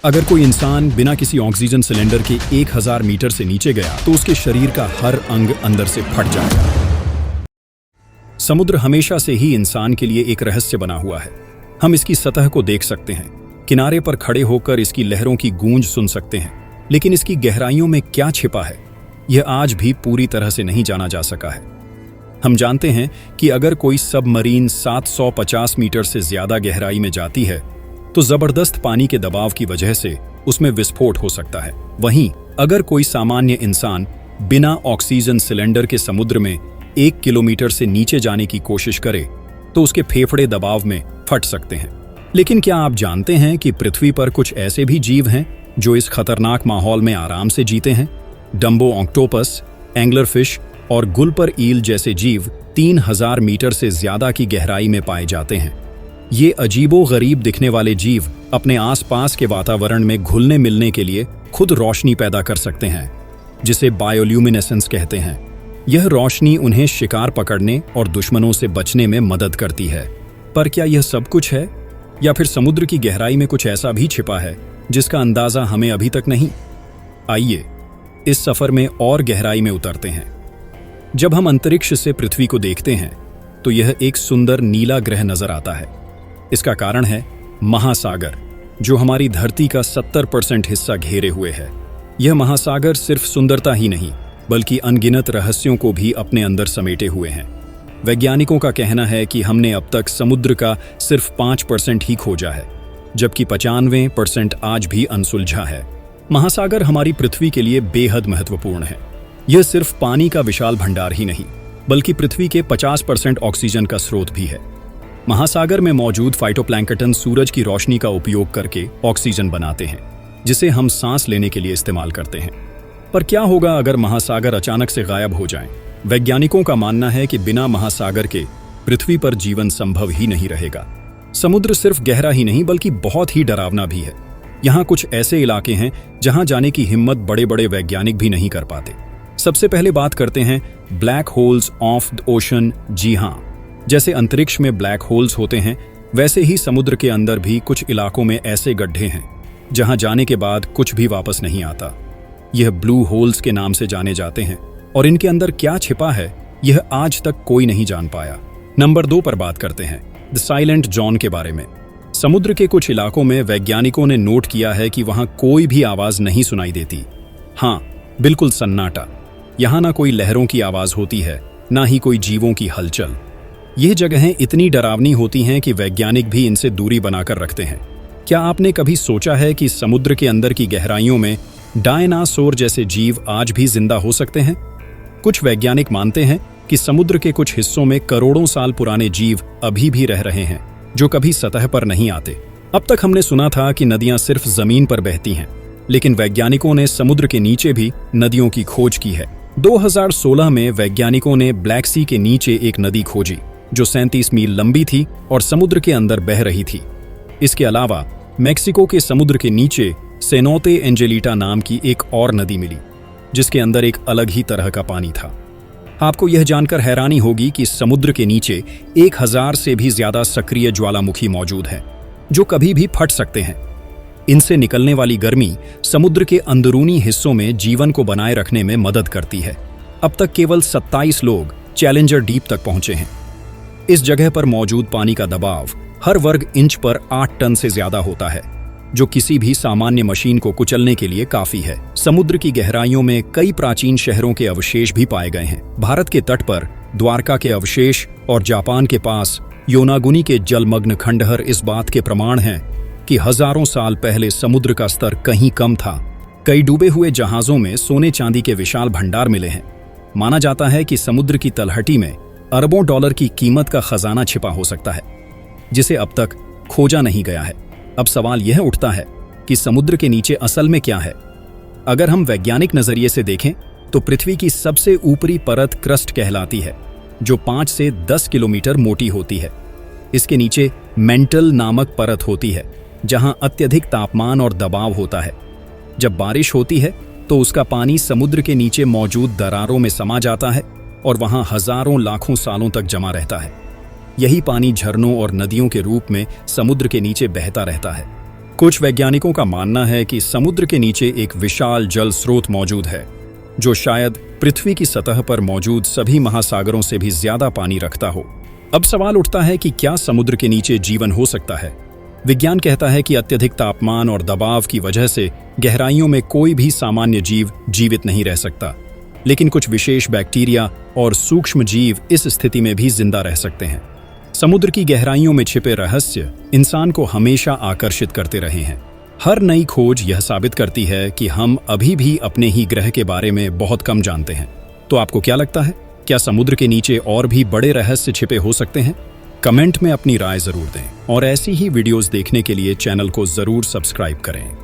अगर कोई इंसान बिना किसी ऑक्सीजन सिलेंडर के 1000 मीटर से नीचे गया तो उसके शरीर का हर अंग अंदर से फट जाएगा। समुद्र हमेशा से ही इंसान के लिए एक रहस्य बना हुआ है। हम इसकी सतह को देख सकते हैं, किनारे पर खड़े होकर इसकी लहरों की गूंज सुन सकते हैं, लेकिन इसकी गहराइयों में क्या छिपा है यह आज भी पूरी तरह से नहीं जाना जा सका है। हम जानते हैं कि अगर कोई सबमरीन 750 मीटर से ज्यादा गहराई में जाती है तो जबरदस्त पानी के दबाव की वजह से उसमें विस्फोट हो सकता है। वहीं अगर कोई सामान्य इंसान बिना ऑक्सीजन सिलेंडर के समुद्र में 1 किलोमीटर से नीचे जाने की कोशिश करे तो उसके फेफड़े दबाव में फट सकते हैं। लेकिन क्या आप जानते हैं कि पृथ्वी पर कुछ ऐसे भी जीव हैं जो इस खतरनाक माहौल में आराम से जीते हैं? डम्बो ऑक्टोपस, एंगलर फिश और गुलपर ईल जैसे जीव 3000 मीटर से ज्यादा की गहराई में पाए जाते हैं। ये अजीबो-गरीब दिखने वाले जीव अपने आसपास के वातावरण में घुलने मिलने के लिए खुद रोशनी पैदा कर सकते हैं, जिसे बायोल्यूमिनेसेंस कहते हैं। यह रोशनी उन्हें शिकार पकड़ने और दुश्मनों से बचने में मदद करती है। पर क्या यह सब कुछ है, या फिर समुद्र की गहराई में कुछ ऐसा भी छिपा है जिसका अंदाजा हमें अभी तक नहीं? आइए इस सफर में और गहराई में उतरते हैं। जब हम अंतरिक्ष से पृथ्वी को देखते हैं तो यह एक सुंदर नीला ग्रह नजर आता है। इसका कारण है महासागर, जो हमारी धरती का 70% हिस्सा घेरे हुए है। यह महासागर सिर्फ सुंदरता ही नहीं बल्कि अनगिनत रहस्यों को भी अपने अंदर समेटे हुए हैं। वैज्ञानिकों का कहना है कि हमने अब तक समुद्र का सिर्फ 5% ही खोजा है, जबकि 95% आज भी अनसुलझा है। महासागर हमारी पृथ्वी के लिए बेहद महत्वपूर्ण है। यह सिर्फ पानी का विशाल भंडार ही नहीं बल्कि पृथ्वी के 50% ऑक्सीजन का स्रोत भी है। महासागर में मौजूद फाइटोप्लैंक्टन सूरज की रोशनी का उपयोग करके ऑक्सीजन बनाते हैं, जिसे हम सांस लेने के लिए इस्तेमाल करते हैं। पर क्या होगा अगर महासागर अचानक से गायब हो जाएं? वैज्ञानिकों का मानना है कि बिना महासागर के पृथ्वी पर जीवन संभव ही नहीं रहेगा। समुद्र सिर्फ गहरा ही नहीं बल्कि बहुत ही डरावना भी है। यहाँ कुछ ऐसे इलाके हैं जहाँ जाने की हिम्मत बड़े बड़े वैज्ञानिक भी नहीं कर पाते। सबसे पहले बात करते हैं black holes of the ocean. जी हाँ, जैसे अंतरिक्ष में ब्लैक होल्स होते हैं वैसे ही समुद्र के अंदर भी कुछ इलाकों में ऐसे गड्ढे हैं जहां जाने के बाद कुछ भी वापस नहीं आता। यह ब्लू होल्स के नाम से जाने जाते हैं और इनके अंदर क्या छिपा है यह आज तक कोई नहीं जान पाया। नंबर 2 पर बात करते हैं द साइलेंट जोन के बारे में। समुद्र के कुछ इलाकों में वैज्ञानिकों ने नोट किया है कि वहां कोई भी आवाज नहीं सुनाई देती। हाँ, बिल्कुल सन्नाटा। यहां ना कोई लहरों की आवाज होती है, ना ही कोई जीवों की हलचल। यह जगहें इतनी डरावनी होती हैं कि वैज्ञानिक भी इनसे दूरी बनाकर रखते हैं। क्या आपने कभी सोचा है कि समुद्र के अंदर की गहराइयों में डायनासोर जैसे जीव आज भी जिंदा हो सकते हैं? कुछ वैज्ञानिक मानते हैं कि समुद्र के कुछ हिस्सों में करोड़ों साल पुराने जीव अभी भी रह रहे हैं, जो कभी सतह पर नहीं आते। अब तक हमने सुना था कि नदियां सिर्फ जमीन पर बहती हैं, लेकिन वैज्ञानिकों ने समुद्र के नीचे भी नदियों की खोज की है। 2016 में वैज्ञानिकों ने ब्लैक सी के नीचे एक नदी खोजी जो 37 मील लंबी थी और समुद्र के अंदर बह रही थी। इसके अलावा मेक्सिको के समुद्र के नीचे सेनोते एंजेलिटा नाम की एक और नदी मिली, जिसके अंदर एक अलग ही तरह का पानी था। आपको यह जानकर हैरानी होगी कि समुद्र के नीचे 1000 से भी ज्यादा सक्रिय ज्वालामुखी मौजूद हैं, जो कभी भी फट सकते हैं। इनसे निकलने वाली गर्मी समुद्र के अंदरूनी हिस्सों में जीवन को बनाए रखने में मदद करती है। अब तक केवल 27 लोग चैलेंजर डीप तक पहुंचे हैं। इस जगह पर मौजूद पानी का दबाव हर वर्ग इंच पर 8 टन से ज्यादा होता है, जो किसी भी सामान्य मशीन को कुचलने के लिए काफी है। समुद्र की गहराइयों में कई प्राचीन शहरों के अवशेष भी पाए गए हैं। भारत के तट पर द्वारका के अवशेष और जापान के पास योनागुनी के जलमग्न खंडहर इस बात के प्रमाण हैं कि हजारों साल पहले समुद्र का स्तर कहीं कम था। कई डूबे हुए जहाजों में सोने चांदी के विशाल भंडार मिले हैं। माना जाता है कि समुद्र की तलहटी में अरबों डॉलर की कीमत का खजाना छिपा हो सकता है, जिसे अब तक खोजा नहीं गया है। अब सवाल यह उठता है कि समुद्र के नीचे असल में क्या है? अगर हम वैज्ञानिक नजरिए से देखें तो पृथ्वी की सबसे ऊपरी परत क्रस्ट कहलाती है, जो 5 से 10 किलोमीटर मोटी होती है। इसके नीचे मेंटल नामक परत होती है, जहां अत्यधिक तापमान और दबाव होता है। जब बारिश होती है तो उसका पानी समुद्र के नीचे मौजूद दरारों में समा जाता है और वहां हजारों लाखों सालों तक जमा रहता है। यही पानी झरनों और नदियों के रूप में समुद्र के नीचे बहता रहता है। कुछ वैज्ञानिकों का मानना है कि समुद्र के नीचे एक विशाल जल स्रोत मौजूद है, जो शायद पृथ्वी की सतह पर मौजूद सभी महासागरों से भी ज्यादा पानी रखता हो। अब सवाल उठता है कि क्या समुद्र के नीचे जीवन हो सकता है? विज्ञान कहता है कि अत्यधिक तापमान और दबाव की वजह से गहराइयों में कोई भी सामान्य जीव जीवित नहीं रह सकता, लेकिन कुछ विशेष बैक्टीरिया और सूक्ष्म जीव इस स्थिति में भी जिंदा रह सकते हैं। समुद्र की गहराइयों में छिपे रहस्य इंसान को हमेशा आकर्षित करते रहे हैं। हर नई खोज यह साबित करती है कि हम अभी भी अपने ही ग्रह के बारे में बहुत कम जानते हैं। तो आपको क्या लगता है, क्या समुद्र के नीचे और भी बड़े रहस्य छिपे हो सकते हैं? कमेंट में अपनी राय जरूर दें और ऐसी ही वीडियोस देखने के लिए चैनल को जरूर सब्सक्राइब करें।